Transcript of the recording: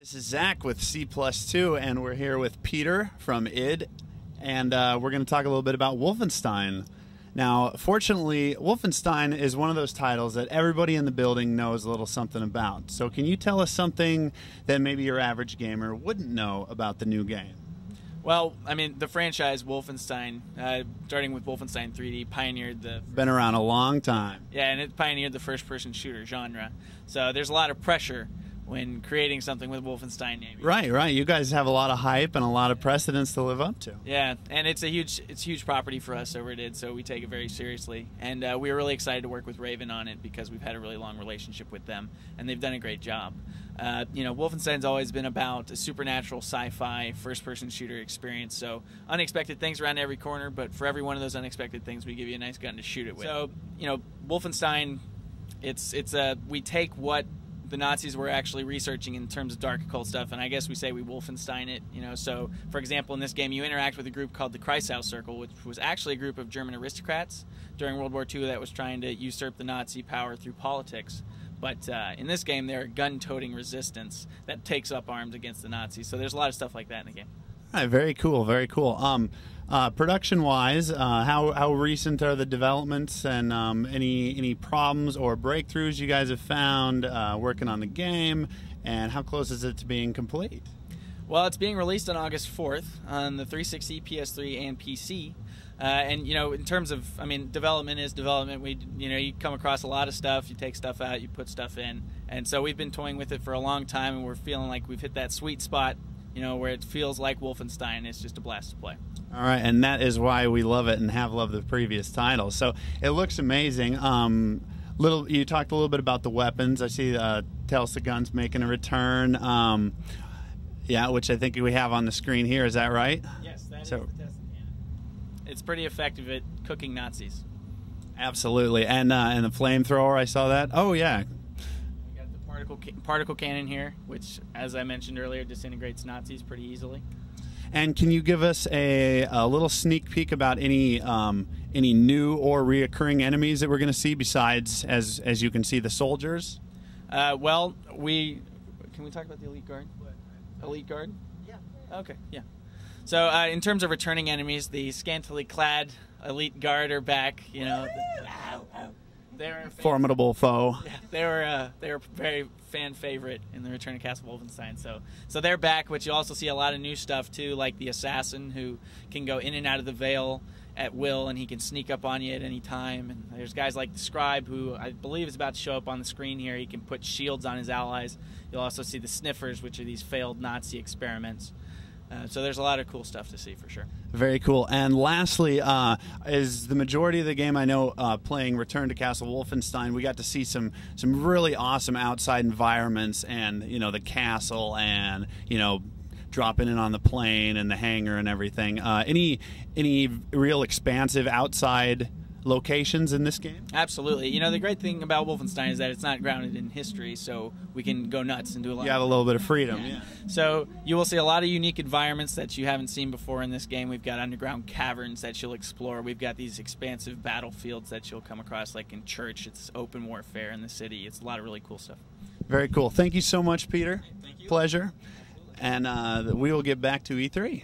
This is Zach with C+2, and we're here with Peter from id, and we're going to talk a little bit about Wolfenstein. Now, fortunately, Wolfenstein is one of those titles that everybody in the building knows a little something about. So can you tell us something that maybe your average gamer wouldn't know about the new game? Well, I mean, the franchise Wolfenstein, starting with Wolfenstein 3D, pioneered the... Been around a long time. Yeah, and it pioneered the first-person shooter genre. So there's a lot of pressure when creating something with Wolfenstein naming. Right. You guys have a lot of hype and a lot of precedence to live up to. Yeah, and it's a huge property for us over at id, so we take it very seriously. And we were really excited to work with Raven on it because we've had a really long relationship with them, and they've done a great job. You know, Wolfenstein's always been about a supernatural sci-fi first-person shooter experience, so unexpected things around every corner, but for every one of those unexpected things, we give you a nice gun to shoot it with. So, you know, Wolfenstein, we take what the Nazis were actually researching in terms of dark occult stuff, and I guess we say we Wolfenstein it, you know. So, for example, in this game, you interact with a group called the Kreisau Circle, which was actually a group of German aristocrats during World War II that was trying to usurp the Nazi power through politics. But in this game, they're a gun-toting resistance that takes up arms against the Nazis. So there's a lot of stuff like that in the game. All right, very cool, very cool. Production-wise, how recent are the developments, and any problems or breakthroughs you guys have found working on the game, and how close is it to being complete? Well, it's being released on August 4th on the 360, PS3, and PC. And you know, in terms of, I mean, development is development. You come across a lot of stuff. You take stuff out, you put stuff in, and so we've been toying with it for a long time, and we're feeling like we've hit that sweet spot, you know, where it feels like Wolfenstein. It's just a blast to play. All right, and that is why we love it and have loved the previous titles. So it looks amazing. You talked a little bit about the weapons. I see Tales of Guns making a return. Yeah, which I think we have on the screen here. Is that right? Yes, that is the Tesla cannon. It's pretty effective at cooking Nazis. Absolutely, and the flamethrower, I saw that. Oh yeah. We got the particle cannon here, which, as I mentioned earlier, disintegrates Nazis pretty easily. And can you give us a little sneak peek about any new or reoccurring enemies that we're going to see besides, as you can see, the soldiers? Well, can we talk about the Elite Guard? Elite Guard? Yeah. Okay, yeah. So in terms of returning enemies, the scantily clad Elite Guard are back. You know, they're a formidable foe. Yeah, they were very fan favorite in the Return of Castle Wolfenstein. So they're back, but you also see a lot of new stuff too, like the assassin who can go in and out of the veil at will, and he can sneak up on you at any time. And there's guys like the Scribe, who I believe is about to show up on the screen here. He can put shields on his allies. You'll also see the Sniffers, which are these failed Nazi experiments. So there's a lot of cool stuff to see for sure. Very cool. And lastly, is the majority of the game, I know, playing Return to Castle Wolfenstein, we got to see some really awesome outside environments, and you know, the castle, and you know, dropping in on the plane and the hangar and everything. Any real expansive outside locations in this game? Absolutely. You know, the great thing about Wolfenstein is that it's not grounded in history, so we can go nuts and do a lot. You have a little bit of freedom. Yeah. So you will see a lot of unique environments that you haven't seen before in this game. We've got underground caverns that you'll explore. We've got these expansive battlefields that you'll come across, like in Church. It's open warfare in the city. It's a lot of really cool stuff. Very cool. Thank you so much, Peter. Thank you. Pleasure. And we will get back to E3.